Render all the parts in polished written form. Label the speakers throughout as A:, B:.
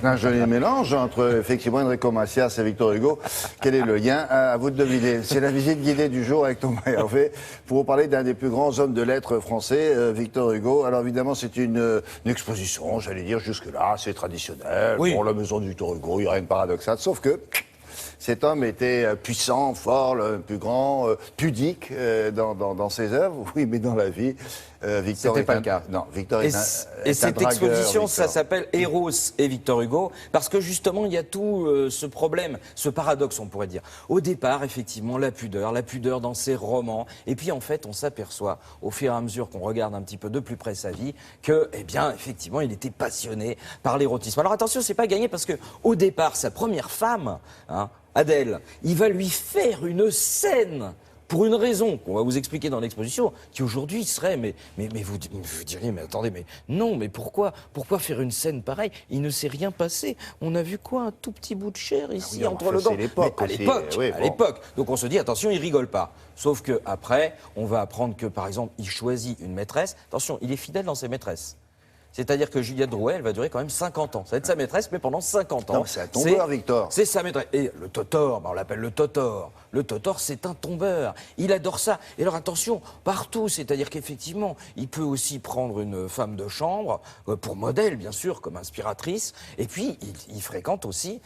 A: Un joli mélange entre effectivement Enrico Macias et Victor Hugo. Quel est le lien? À vous de deviner. C'est la visite guidée du jour avec Thomas Hervé pour vous parler d'un des plus grands hommes de lettres français, Victor Hugo. Alors évidemment, c'est une exposition, j'allais dire jusque-là, c'est traditionnel.
B: Oui.
A: Pour la maison de Victor Hugo, il n'y a rien de paradoxal, sauf que cet homme était puissant, fort, le plus grand, pudique dans ses œuvres, oui, mais dans la vie. Victor
B: C'était pas le cas.
A: Non, Victor
B: Et
A: est un
B: cette
A: dragueur,
B: exposition,
A: Victor.
B: ça s'appelle Eros et Victor Hugo, parce que justement, il y a tout ce problème, ce paradoxe, on pourrait dire. Au départ, effectivement, la pudeur dans ses romans. Et puis, en fait, on s'aperçoit, au fur et à mesure qu'on regarde un petit peu de plus près sa vie, que, eh bien, effectivement, il était passionné par l'érotisme. Alors attention, c'est pas gagné, parce que au départ, sa première femme, hein, Adèle, il va lui faire une scène. Pour une raison qu'on va vous expliquer dans l'exposition, qui aujourd'hui serait, mais vous diriez, mais attendez, mais non, mais pourquoi faire une scène pareille? Il ne s'est rien passé. On a vu quoi? Un tout petit bout de chair ici,
A: oui,
B: entre
A: enfin,
B: le gant.
A: c'est l'époque
B: Mais
A: aussi,
B: à l'époque. Donc on se dit, attention, il rigole pas. Sauf que après, on va apprendre que, par exemple, il choisit une maîtresse. Attention, il est fidèle dans ses maîtresses. C'est-à-dire que Juliette Drouet, elle va durer quand même 50 ans. Ça va être sa maîtresse, mais pendant 50 ans.
A: Non, c'est un tombeur, Victor.
B: C'est sa maîtresse. Et le totor, on l'appelle le totor. Le totor, c'est un tombeur. Il adore ça. Et alors attention, partout, c'est-à-dire qu'effectivement, il peut aussi prendre une femme de chambre, pour modèle, bien sûr, comme inspiratrice. Et puis, il fréquente aussi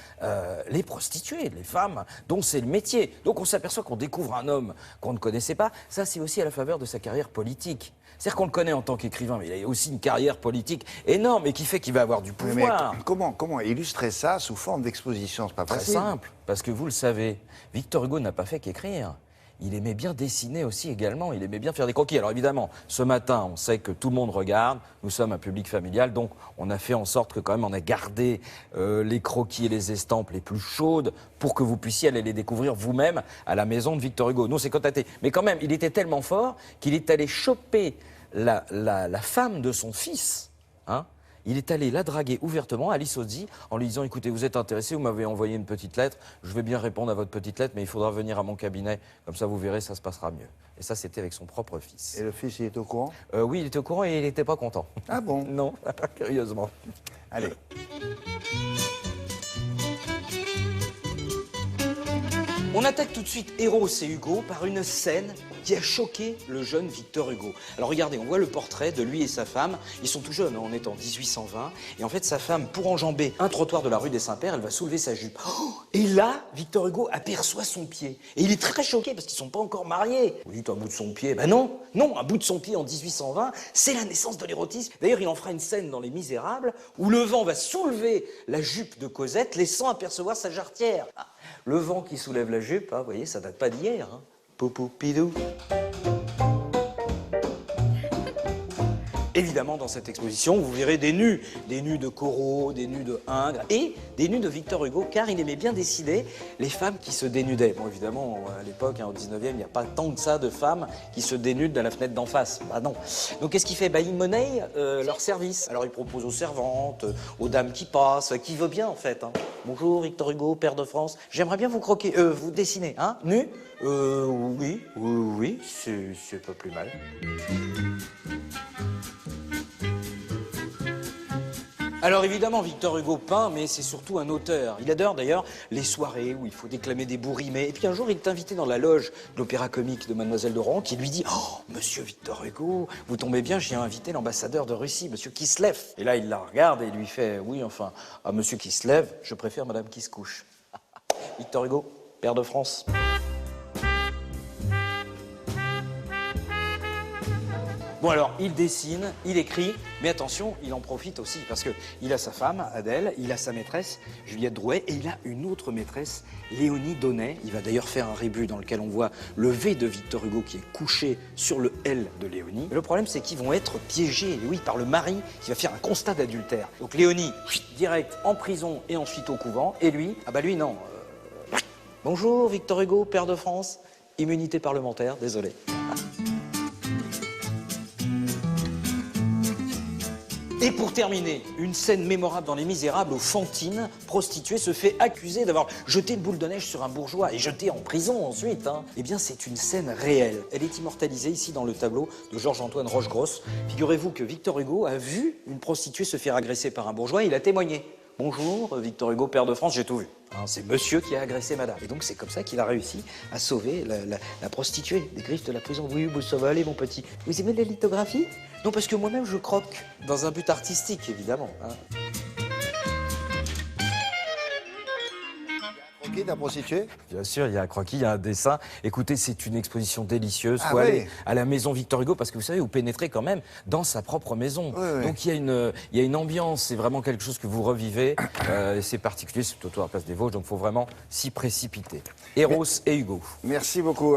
B: les prostituées, les femmes dont c'est le métier. Donc on s'aperçoit qu'on découvre un homme qu'on ne connaissait pas. Ça, c'est aussi à la faveur de sa carrière politique. C'est-à-dire qu'on le connaît en tant qu'écrivain, mais il a aussi une carrière politique énorme et qui fait qu'il va avoir du pouvoir.
A: Mais comment illustrer ça sous forme d'exposition? C'est pas
B: Très
A: facile.
B: simple, parce que vous le savez, Victor Hugo n'a pas fait qu'écrire. Il aimait bien dessiner aussi également, il aimait bien faire des croquis. Alors évidemment, ce matin, on sait que tout le monde regarde, nous sommes un public familial, donc on a fait en sorte que quand même on a gardé les croquis et les estampes les plus chaudes pour que vous puissiez aller les découvrir vous-même à la maison de Victor Hugo. Nous, c'est constaté. Mais quand même, il était tellement fort qu'il est allé choper la femme de son fils, hein. Il est allé la draguer ouvertement, Alice Ozzi, en lui disant « Écoutez, vous êtes intéressé, vous m'avez envoyé une petite lettre, je vais bien répondre à votre petite lettre, mais il faudra venir à mon cabinet, comme ça vous verrez, ça se passera mieux. » Et ça, c'était avec son propre fils.
A: Et le fils, il est au courant?
B: Oui, il était au courant et il n'était pas content.
A: Ah bon?
B: Non, curieusement.
A: Allez.
B: On attaque tout de suite Eros et Hugo par une scène qui a choqué le jeune Victor Hugo. Alors regardez, on voit le portrait de lui et sa femme. Ils sont tout jeunes, hein, on est en 1820. Et en fait, sa femme, pour enjamber un trottoir de la rue des Saints-Pères, elle va soulever sa jupe. Oh, et là, Victor Hugo aperçoit son pied. Et il est très choqué parce qu'ils ne sont pas encore mariés. Vous dites un bout de son pied? Ben non, un bout de son pied en 1820, c'est la naissance de l'érotisme. D'ailleurs, il en fera une scène dans Les Misérables où le vent va soulever la jupe de Cosette, laissant apercevoir sa jarretière. Ah, le vent qui soulève la jupe, hein, vous voyez, ça date pas d'hier. Hein. Poupoupidou. Évidemment, dans cette exposition, vous verrez des nus de Corot, des nus de Ingres et des nus de Victor Hugo, car il aimait bien dessiner les femmes qui se dénudaient. Bon, évidemment, à l'époque, hein, au 19e, il n'y a pas tant que ça de femmes qui se dénudent dans la fenêtre d'en face. Bah non. Donc, qu'est-ce qu'il fait? Bah, il monnaie leur service. Alors, il propose aux servantes, aux dames qui passent, qui veut bien, en fait. Hein. Bonjour, Victor Hugo, père de France. J'aimerais bien vous croquer, vous dessiner, hein, nu? Oui, c'est pas plus mal. Alors évidemment, Victor Hugo peint, mais c'est surtout un auteur. Il adore d'ailleurs les soirées où il faut déclamer des bourris. Et puis un jour, il est invité dans la loge de l'Opéra Comique de Mademoiselle de Rohan, qui lui dit « Oh, monsieur Victor Hugo, vous tombez bien, j'ai invité l'ambassadeur de Russie, monsieur Kislev. » Et là, il la regarde et il lui fait « Oui, enfin, à monsieur Kislev, je préfère madame qui se couche. » Victor Hugo, père de France. Bon alors, il dessine, il écrit, mais attention, il en profite aussi parce qu'il a sa femme, Adèle, il a sa maîtresse, Juliette Drouet, et il a une autre maîtresse, Léonie Donnet. Il va d'ailleurs faire un rébut dans lequel on voit le V de Victor Hugo qui est couché sur le L de Léonie. Le problème, c'est qu'ils vont être piégés, oui, par le mari qui va faire un constat d'adultère. Donc Léonie, direct en prison et ensuite au couvent, et lui, ah bah lui non. Bonjour Victor Hugo, père de France, immunité parlementaire, désolé. Et pour terminer, une scène mémorable dans Les Misérables où Fantine, prostituée, se fait accuser d'avoir jeté une boule de neige sur un bourgeois et jeté en prison ensuite. Hein. Eh bien, c'est une scène réelle. Elle est immortalisée ici dans le tableau de Georges-Antoine Rochegrosse. Figurez-vous que Victor Hugo a vu une prostituée se faire agresser par un bourgeois et il a témoigné. Bonjour, Victor Hugo, père de France, j'ai tout vu. Hein, c'est monsieur qui a agressé madame. Et donc c'est comme ça qu'il a réussi à sauver la prostituée des griffes de la prison. Oui, ça va aller, mon petit. Vous aimez les lithographies? Non, parce que moi-même je croque, dans un but artistique, évidemment. Hein.
A: Croquis d'un prostituée?
B: Bien sûr, il y a un croquis, il y a un dessin. Écoutez, c'est une exposition délicieuse.
A: Ah
B: Faut
A: oui.
B: aller à la maison Victor Hugo parce que vous savez, vous pénétrez quand même dans sa propre maison.
A: Oui, oui.
B: Donc il y a une ambiance, c'est vraiment quelque chose que vous revivez. C'est particulier, c'est autour de la place des Vosges, donc il faut vraiment s'y précipiter. Eros et Hugo.
A: Merci beaucoup.